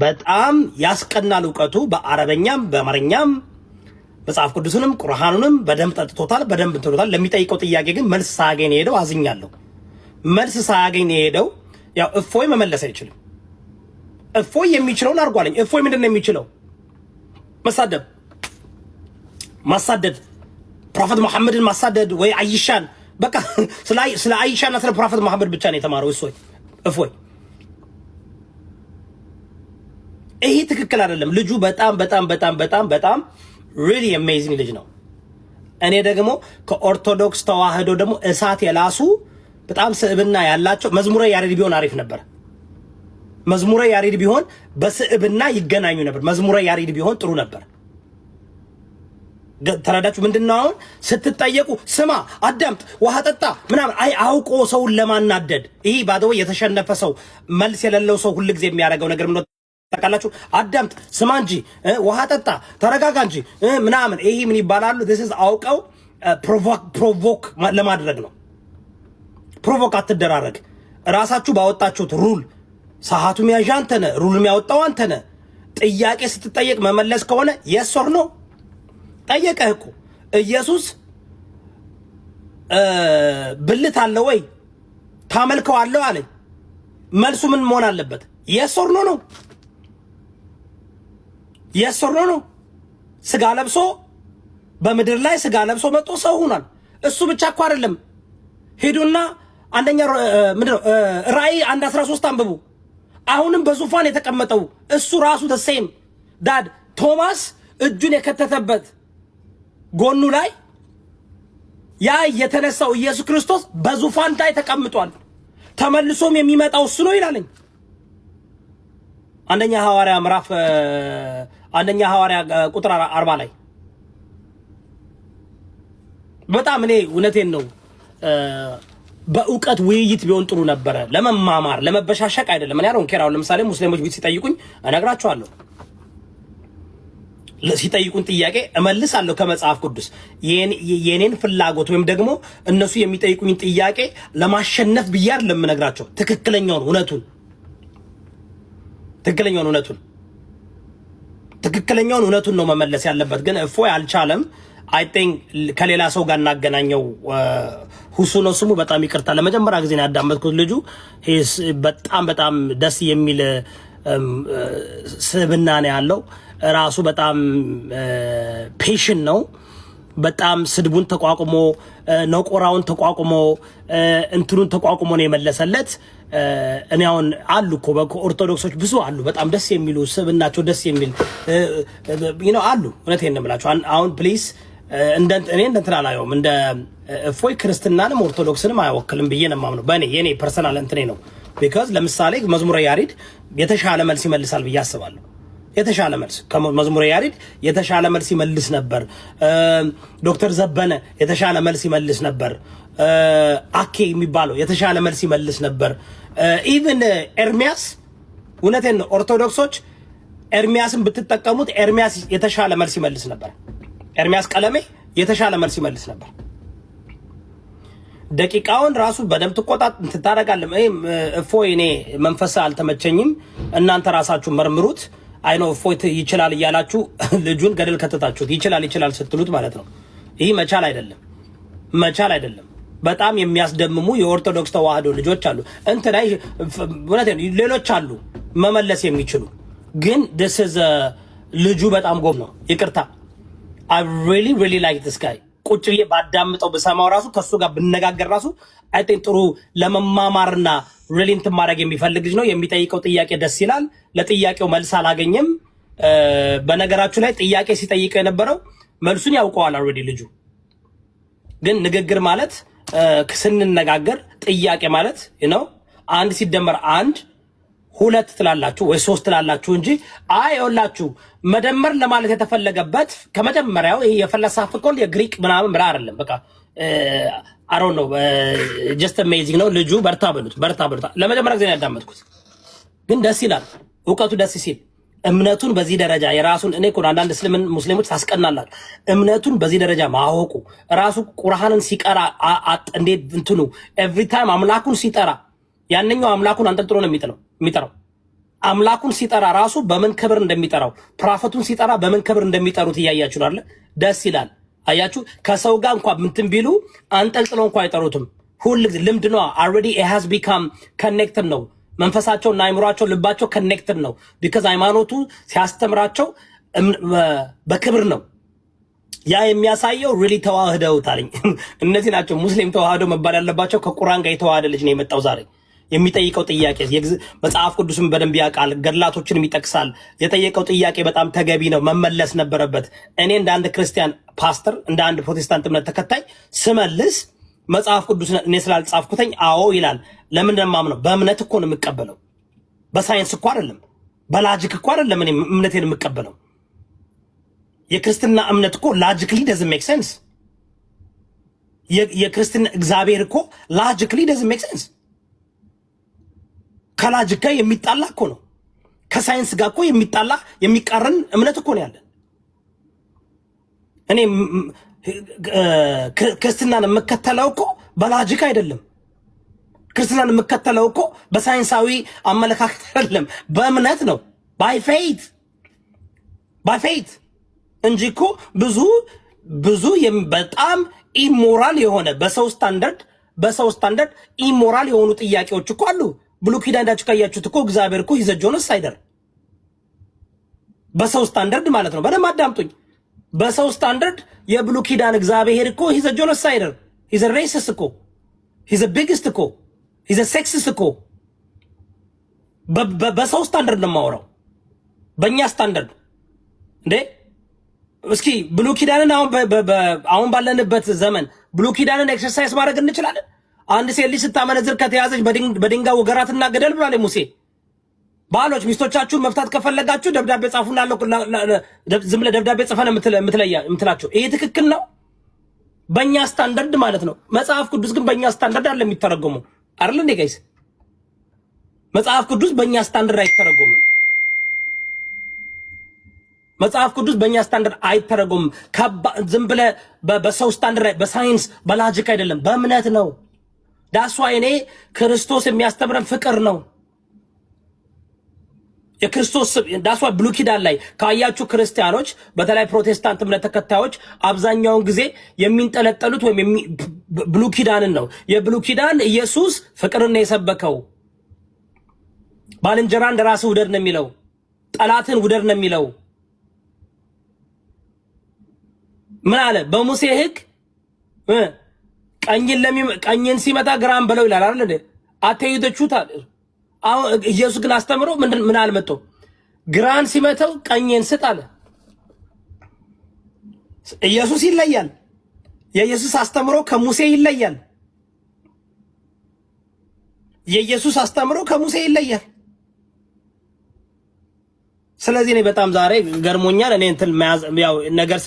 በጣም ያስቀናል እውቀቱ በአረበኛም በአማርኛም መጽሐፍ ቅዱስንም ቁርአኑንም በደንብ ጠጥቶታል በደንብ እንትሎታል ለሚጠይቀው ጥያቄ ግን መልስ ሳያገኝ ሄደው አዝኛለሁ መልስ ሳያገኝ ሄደው ያው እፎይ መመለስ አይችልም እፎይ የሚችለውን አርጓለኝ እፎይ ምንድነው የሚችለው ማሳደድ ፕሮፌት መሐመድን ማሳደድ ወይ አይሻን በቃ ስለ አይሻና ስለ ፕሮፌት መሐመድ ብቻ ነው የተማረው እፎይ ይሄ ትክክል አይደለም ልጁ በጣም really amazing ልጅ ነው እኔ ደግሞ ከኦርቶዶክስ ተዋህዶ ደግሞ እሳት የላሱ በጣም ስዕብና ያላቸው መዝሙረ ያሬድ ቢሆን አሪፍ ነበር መዝሙረ ያሬድ ቢሆን በስዕብና ይገናኙ ነበር መዝሙረ ያሬድ ቢሆን ጥሩ ነበር ተረዳችሁ ምንድነው አሁን ስትጠየቁ ስማ አዳምጥ ውሃ ጠጣ ምናምን አይ አውቆ ሰውን ለማናደድ ይሄ ባደው የተሸነፈ ሰው መልስ የሌለው ሰው ሁሉ ጊዜ የሚያደርገው ነገር ምን ተቃላችሁ አዳምጥ ስማ እንጂ ውሃ ጠጣ ተረጋጋ እንጂ ምናምን ይሄ ምን ይባላሉ this is አውቀው ፕሮቮክ ለማድረግ ነው ፕሮቮክ አትደራረግ ራሳችሁ ባወጣችሁት ሩል ሰዓቱ የሚያዣ አንተ ነህ ሩል የሚያወጣው አንተ ነህ ጥያቄ ስትጠየቅ መመለስ ከሆነ yes or no ጠየቀህ እኮ ኢየሱስ ብልት አለ ወይ ታመልከው አለው አለኝ መልሱ ምን መሆን አለበት yes or no ነው yes or no ስጋ ለብሶ በመድር ላይ ስጋ ለብሶ መጥቶ ሰው ሆኗል እሱ ብቻ እኮ አይደለም ሄዱና አንደኛ ምንድነው ራእይ 1:13 አንብቡ አሁንም በዙፋን የተቀመጠው እሱ ራሱ ተሰም ዳድ ቶማስ እጁን የከተተበት ጎኑ ላይ ያ የተነሳው ኢየሱስ ክርስቶስ በዙፋን ላይ ተቀምጧል ተመልሶም የሚመጣው እሱ ነው ይላልኝ አንደኛ ሐዋርያ ቁጥር 40 ላይ በጣም እኔ እውነቴን ነው በእውቀት ውይይት ቢሆን ጥሩ ነበር ለመማማር ለመበሻሸቅ አይደለም እኔ አሁን ኬራው ለምሳሌ ሙስሊሞች ቢት ሲጠይቁኝ እነግራቸዋለሁ ሲጠይቁን ጥያቄ እመልሳለሁ ከመጽሐፍ ቅዱስ የኔን ፍላጎት ወይም ደግሞ እነሱ የሚጠይቁኝ ጥያቄ ለማሸነፍ ብያር ለምነግራቸው ትክክለኛውን እውነቱን ነው መመለስ ያለበት ግን እፎይ አልቻለም አይ ቲንክ ከሌላ ሰው ጋር እናገናኘው ሁሱ ነው ስሙ በጣም ይቅርታ ለመጀመሪያ ጊዜ ያዳመጥኩት ልጁ በጣም ደስ የሚል ስብና ነው ያለው ራሱ በጣም ፔሽን ነው በጣም ስድቡን ተቋቁሞ ነቆራውን ተቋቁሞ እንትኑን ተቋቁሞ ነው የመለሰለት እኔ አሁን አሉ እኮ በኦርቶዶክሶች ብዙ አሉ በጣም ደስ የሚሉ ስብናቸው ደስ የሚል አሉ እውነቴን ነው የምላችሁ አሁን ፕሊዝ እኔ እንደተላላየውም እንደ እፎይ ክርስትናንም ኦርቶዶክስንም አይወክልም ብዬ ነው የማምነው በእኔ የኔ ፐርሰናል እንትኔ ነው because ለምሳሌ መዝሙረ ያሬድ የተሻለ መልስ ይመልሳል ብዬ አስባለሁ የተሻለ መልስ ከመዝሙረ ያሬድ የተሻለ መልስ ይመልስ ነበር ዶክተር ዘበነ የተሻለ መልስ ይመልስ ነበር አኬ የሚባለው የተሻለ መልስ ይመልስ ነበር ኢቭን ኤርሚያስ እውነቴን ነው ኦርቶዶክሶች ኤርሚያስን ብትጠቀሙት ኤርሚያስ የተሻለ መልስ ይመልስ ነበር ኤርሚያስ ቀለሜ የተሻለ መልስ ይመልስ ነበር ደቂቃውን ራሱ በደም ተቆጣጥ ተታረጋለም እፎይ እኔ መንፈሳ አልተመቸኝም እናንተ ራሳችሁ መርምሩት አይኖ እፎይ ይችላል ይያላችሁ ልጁን ገደል ከተታችሁት ይችላል ስትሉት ማለት ነው ይሄ መቻል አይደለም በጣም የሚያስደምሙ የኦርቶዶክስ ተዋህዶ ልጆች አሉ እንተላይ ወላተን ሌሎች አሉ መመለስ የሚችሉ ግን this is ልጁ በጣም ጎብ ነው ይቅርታ I really like this guy ቁጭ ብዬ ባዳምጠው በሰማው ራሱ ከሱ ጋር ብነጋገር ራሱ አይ ቲንክ ጥሩ ለመማማርና ሪሊንት ማድረግ የሚፈልግ ልጅ ነው የሚጠይቀው ጥያቄ ደስ ይላል ለጥያቄው መልስ አላገኘም በነገራችሁ ላይ ጥያቄ ሲጠይቀው የነበረው መልሱን ያውቀዋል already ልጁ ግን ንግግር ማለት ስንነጋገር ጥያቄ ማለት አንድ ሲደመር አንድ ሁለት ትላላችሁ ወይ ሶስት ትላላችሁ እንጂ አይወላችሁ መደመር ለማለት የተፈለገበት ከመጀመሪያው ይሄ የፈለሳፍኮል የግሪክ ምናምን ብራ አይደለም በቃ I don't know just amazing ነው ልጁ በርታ በሉት ለመጀመሪያ ጊዜ ያዳመጥኩት ግን ደስ ይላል እውቀቱ ደስ ሲል እምነቱን በዚህ ደረጃ የራሱን እኔ እኮ አንዳንድ ሙስሊሞች ታስቀናላል እምነቱን በዚህ ደረጃ ማወቁ ራሱ ቁርአንን ሲቀራ እንዴት እንትኑ ኤቭሪ ታይም አምላኩን ሲጠራ ያንኛው አምላኩን አንጠልጥሎ ነው የሚጠራው አምላኩን ሲጠራ ራሱ በምን ክብር እንደሚጠራው ፕሮፌቱን ሲጠራ በምን ክብር እንደሚጠሩት እያያችሁ አይደል? ደስ ይላል። አያችሁ ከሰው ጋር እንኳን ምንትን ቢሉ አንጠልጥለው እንኳን አይጠሩትም። ሁሉ ልምድ ነው። already it has become connected ነው። መንፈሳቸውና አይምሯቸው ልባቸው connected ነው። because ሃይማኖቱ ሲያስተምራቸው በክብር ነው። ያ የሚያሳየው really ተዋህደውታል። እነዚህ ናቸው ሙስሊም ተዋህደው መባል ያለባቸው። ከቁርአን ጋር የተዋሃደ ልጅ ነው የመጣው ዛሬ። የሚጠይቀው ጥያቄ መጽሐፍ ቅዱስን በደንብ ያውቃል፣ ገድላቶችንም ይጠቅሳል። የጠየቀው ጥያቄ በጣም ተገቢ ነው፣ መመለስ ነበረበት። እኔ እንደ አንድ ክርስቲያን ፓስተር፣ እንደ አንድ ፕሮቴስታንት እምነት ተከታይ ስመልስ መጽሐፍ ቅዱስ እኔ ስላልጻፍኩተኝ አዎ ይላል። ለምን እንደማምነው በእምነት እኮ ነው የምቀበለው። በሳይንስ እኮ አይደለም፣ በላጂክ እኮ አይደለም እኔ እምነቴን የምቀበለው። የክርስትና እምነት እኮ ላጂክሊ doesn't make sense። የክርስትና እግዚአብሔር እኮ ላጂክሊ doesn't make sense። ከላጂክ ጋር የሚጣላ እኮ ነው። ከሳይንስ ጋር እኮ የሚጣላ የሚቃረን እምነት እኮ ነው ያለን። እኔ ክርስትናን የምከተለው እኮ በላጂክ አይደለም። ክርስትናን የምከተለው እኮ በሳይንሳዊ አመለካከት አይደለም፣ በእምነት ነው። by faith እንጂ እኮ ብዙ በጣም ኢሞራል የሆነ በሰው ስታንዳርድ ኢሞራል የሆኑ ጥያቄዎች እኮ አሉ። ብሉይ ኪዳን ዳችሁ ካያችሁት እኮ እግዚአብሔር እኮ he's a genocider በሰው ስታንዳርድ ማለት ነው። በደንብ አዳምጡኝ። በሰው ስታንዳርድ የብሉይ ኪዳን እግዚአብሔር እኮ he's a genocider፣ he's a racist እኮ፣ he's a biggest እኮ፣ he's a sexist እኮ። በሰው ስታንዳርድ ነው የማወራው፣ በእኛ ስታንዳርድ እንዴ። እስኪ ብሉይ ኪዳንን አሁን ባለንበት ዘመን ብሉይ ኪዳንን ኤክሰርሳይዝ ማድረግ እንችላለን? አንድ ሴት ልጅ ስታመነዝር ከተያዘች በድንጋይ ወገራትና ገደል ብሏል ሙሴ። ባሎች ሚስቶቻችሁን መፍታት ከፈለጋችሁ ደብዳቤ ጻፉና ዝም ብለህ ደብዳቤ ጽፈን የምትላቸው ይሄ ትክክል ነው? በእኛ ስታንዳርድ ማለት ነው። መጽሐፍ ቅዱስ ግን በእኛ ስታንዳርድ አይደለም የሚተረጎመው አይደል እንዴ ጋይስ? መጽሐፍ ቅዱስ በእኛ ስታንዳርድ አይተረጎምም። መጽሐፍ ቅዱስ በእኛ ስታንዳርድ አይተረጎምም። ዝም ብለህ በሰው ስታንዳርድ በሳይንስ በላጂክ አይደለም፣ በእምነት ነው። ዳስዋ እኔ ክርስቶስ የሚያስተምረን ፍቅር ነው። የክርስቶስ ዳስዋ ብሉይ ኪዳን ላይ ካያችሁ ክርስቲያኖች፣ በተለይ ፕሮቴስታንት እምነት ተከታዮች አብዛኛውን ጊዜ የሚንጠለጠሉት ወይም ብሉይ ኪዳንን ነው። የብሉይ ኪዳን ኢየሱስ ፍቅርን ነው የሰበከው። ባልንጀራን እንደራስህ ውደድ ነው የሚለው። ጠላትን ውደድ ነው የሚለው። ምን አለ በሙሴ ሕግ ቀኝን ሲመታ ግራን በለው ይላል አይደል? አተይደቹት አለ። አሁን ኢየሱስ ግን አስተምሮ ምን አልመጣው? ግራን ሲመታው ቀኝን ስጥ አለ። ኢየሱስ ይለያል። የኢየሱስ አስተምሮ ከሙሴ ይለያል። የኢየሱስ አስተምሮ ከሙሴ ይለያል። ስለዚህ እኔ በጣም ዛሬ ገርሞኛል። እኔ እንትን ያው ነገር